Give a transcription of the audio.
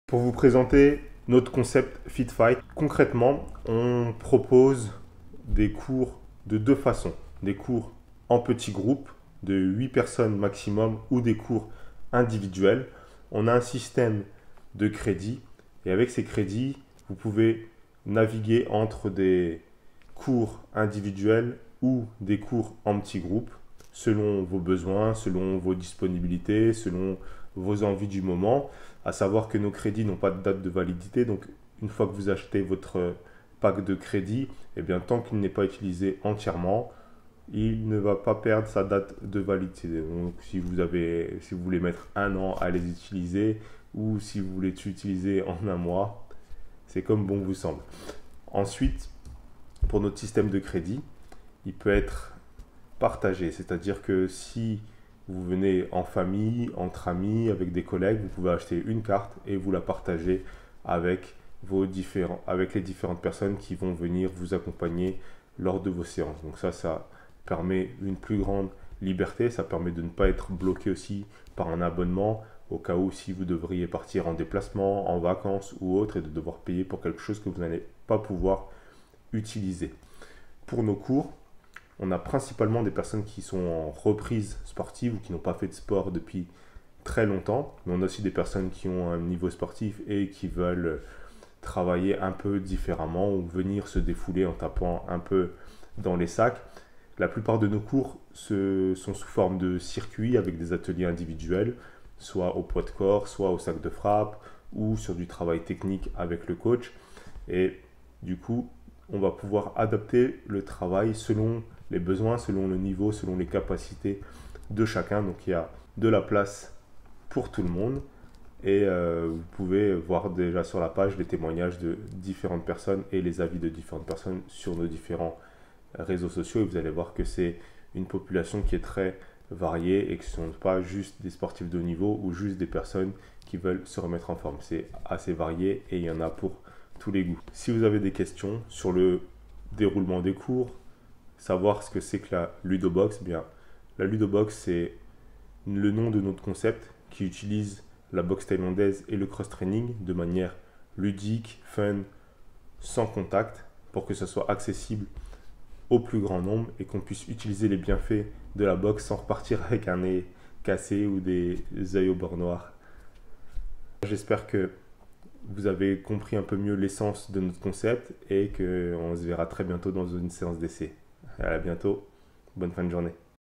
Pour vous présenter notre concept Fit Fight, concrètement, on propose des cours de deux façons. Des cours en petits groupes de 8 personnes maximum ou des cours individuels. On a un système de crédits et avec ces crédits, vous pouvez naviguer entre des cours individuels ou des cours en petits groupes selon vos besoins, selon vos disponibilités, selon vos envies du moment. À savoir que nos crédits n'ont pas de date de validité, donc une fois que vous achetez votre pack de crédit, eh bien, tant qu'il n'est pas utilisé entièrement, il ne va pas perdre sa date de validité. Donc si vous voulez mettre un an à les utiliser ou si vous voulez utiliser en un mois, c'est comme bon vous semble. Ensuite, pour notre système de crédit, il peut être partagé, c'est-à-dire que si vous venez en famille, entre amis, avec des collègues, vous pouvez acheter une carte et vous la partagez avec les différentes personnes qui vont venir vous accompagner lors de vos séances. Donc ça permet une plus grande liberté, ça permet de ne pas être bloqué aussi par un abonnement au cas où si vous devriez partir en déplacement, en vacances ou autre et de devoir payer pour quelque chose que vous n'allez pas pouvoir utiliser. Pour nos cours, on a principalement des personnes qui sont en reprise sportive ou qui n'ont pas fait de sport depuis très longtemps, mais on a aussi des personnes qui ont un niveau sportif et qui veulent travailler un peu différemment ou venir se défouler en tapant un peu dans les sacs. La plupart de nos cours sont sous forme de circuits avec des ateliers individuels, soit au poids de corps, soit au sac de frappe ou sur du travail technique avec le coach. Et du coup, on va pouvoir adapter le travail selon les besoins, selon le niveau, selon les capacités de chacun. Donc il y a de la place pour tout le monde. Et vous pouvez voir déjà sur la page les témoignages de différentes personnes et les avis de différentes personnes sur nos différents réseaux sociaux. Et vous allez voir que c'est une population qui est très variée et que ce ne sont pas juste des sportifs de haut niveau ou juste des personnes qui veulent se remettre en forme. C'est assez varié et il y en a pour tous les goûts. Si vous avez des questions sur le déroulement des cours, savoir ce que c'est que la Ludobox, bien, la Ludobox, c'est le nom de notre concept qui utilise la boxe thaïlandaise et le cross-training de manière ludique, fun, sans contact, pour que ce soit accessible au plus grand nombre et qu'on puisse utiliser les bienfaits de la boxe sans repartir avec un nez cassé ou des yeux au bord noir. J'espère que vous avez compris un peu mieux l'essence de notre concept et qu'on se verra très bientôt dans une séance d'essai. À bientôt, bonne fin de journée.